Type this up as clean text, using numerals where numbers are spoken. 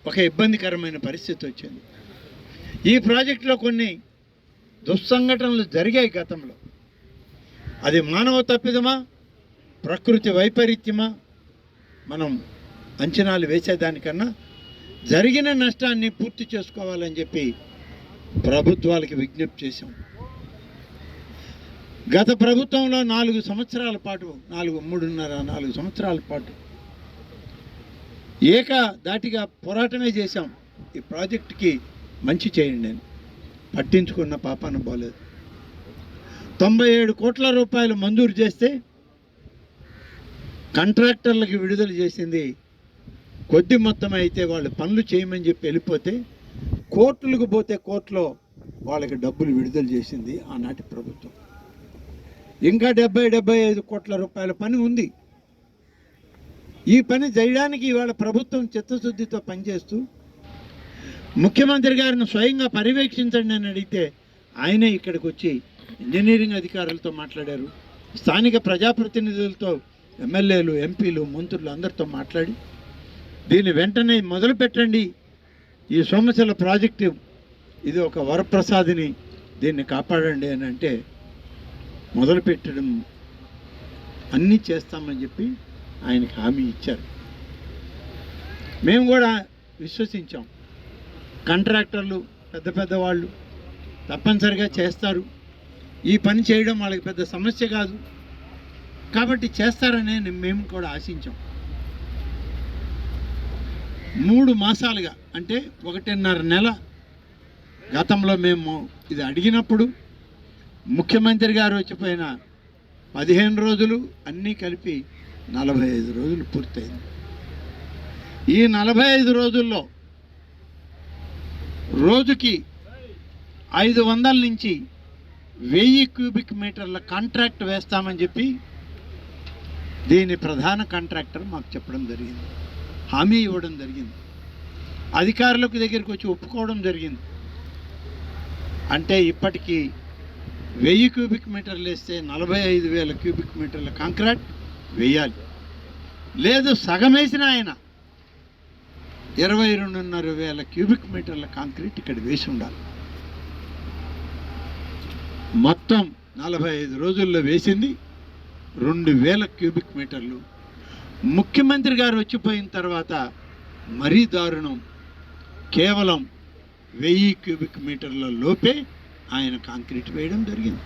ఒక ఇబ్బందికరమైన పరిస్థితి వచ్చింది. ఈ ప్రాజెక్టులో కొన్ని దుస్సంఘటనలు జరిగాయి గతంలో. అది మానవ తప్పిదమా, ప్రకృతి వైపరీత్యమా మనం అంచనాలు వేసేదానికన్నా జరిగిన నష్టాన్ని పూర్తి చేసుకోవాలని చెప్పి ప్రభుత్వాలకి విజ్ఞప్తి చేశాం. గత ప్రభుత్వంలో 4 సంవత్సరాల పాటు 4 సంవత్సరాల పాటు ఏకధాటిగా పోరాటమే చేశాం. ఈ ప్రాజెక్టుకి మంచి చేయండి అని పట్టించుకున్న పాపాన పోలేదు. 97 కోట్ల రూపాయలు మంజూరు చేస్తే కాంట్రాక్టర్లకు విడుదల చేసింది కొద్ది మొత్తం అయితే వాళ్ళు పనులు చేయమని చెప్పి వెళ్ళిపోతే కోర్టులకు పోతే కోర్టులో వాళ్ళకి డబ్బులు విడుదల చేసింది ఆనాటి ప్రభుత్వం. ఇంకా 75 కోట్ల రూపాయల పని ఉంది. ఈ పని చేయడానికి ఇవాళ ప్రభుత్వం చిత్తశుద్ధితో పనిచేస్తూ ముఖ్యమంత్రి గారిని స్వయంగా పర్యవేక్షించండి అని అడిగితే ఆయనే ఇక్కడికి వచ్చి ఇంజనీరింగ్ అధికారులతో మాట్లాడారు. స్థానిక ప్రజాప్రతినిధులతో, ఎమ్మెల్యేలు, ఎంపీలు, మంత్రులు అందరితో మాట్లాడి దీన్ని వెంటనే మొదలు పెట్టండి, ఈ సోమశిల ప్రాజెక్టు ఇది ఒక వరప్రసాదిని, దీన్ని కాపాడండి అని అంటే మొదలుపెట్టడం అన్నీ చేస్తామని చెప్పి ఆయనకి హామీ ఇచ్చారు. మేము కూడా విశ్వసించాం. కాంట్రాక్టర్లు పెద్ద వాళ్ళు తప్పనిసరిగా చేస్తారు, ఈ పని చేయడం వాళ్ళకి పెద్ద సమస్య కాదు కాబట్టి చేస్తారనే మేము కూడా ఆశించాం. 3 మాసాలుగా అంటే 1.5 నెల గతంలో మేము ఇది అడిగినప్పుడు ముఖ్యమంత్రి గారు వచ్చిపోయిన 15 రోజులు అన్నీ కలిపి 45 రోజులు పూర్తయింది. ఈ 45 రోజుల్లో రోజుకి 500 నుంచి 1000 క్యూబిక్ మీటర్ల కాంట్రాక్ట్ వేస్తామని చెప్పి దీని ప్రధాన కాంట్రాక్టర్ మాకు చెప్పడం జరిగింది, హామీ ఇవ్వడం జరిగింది. అధికారులకు దగ్గరికి వచ్చి ఒప్పుకోవడం జరిగింది. అంటే ఇప్పటికీ 1000 క్యూబిక్ మీటర్లు వేస్తే 45,000 క్యూబిక్ మీటర్ల కాంక్రీట్ వేయాలి. లేదు సగం వేసిన ఆయన 22,500 క్యూబిక్ మీటర్ల కాంక్రీట్ ఇక్కడ వేసి ఉండాలి. మొత్తం 45 రోజుల్లో వేసింది 2,000 క్యూబిక్ మీటర్లు. ముఖ్యమంత్రి గారు వచ్చిపోయిన తర్వాత మరీ దారుణం, కేవలం 1000 క్యూబిక్ మీటర్ల లోపే ఆయన కాంక్రీట్ వేయడం జరిగింది.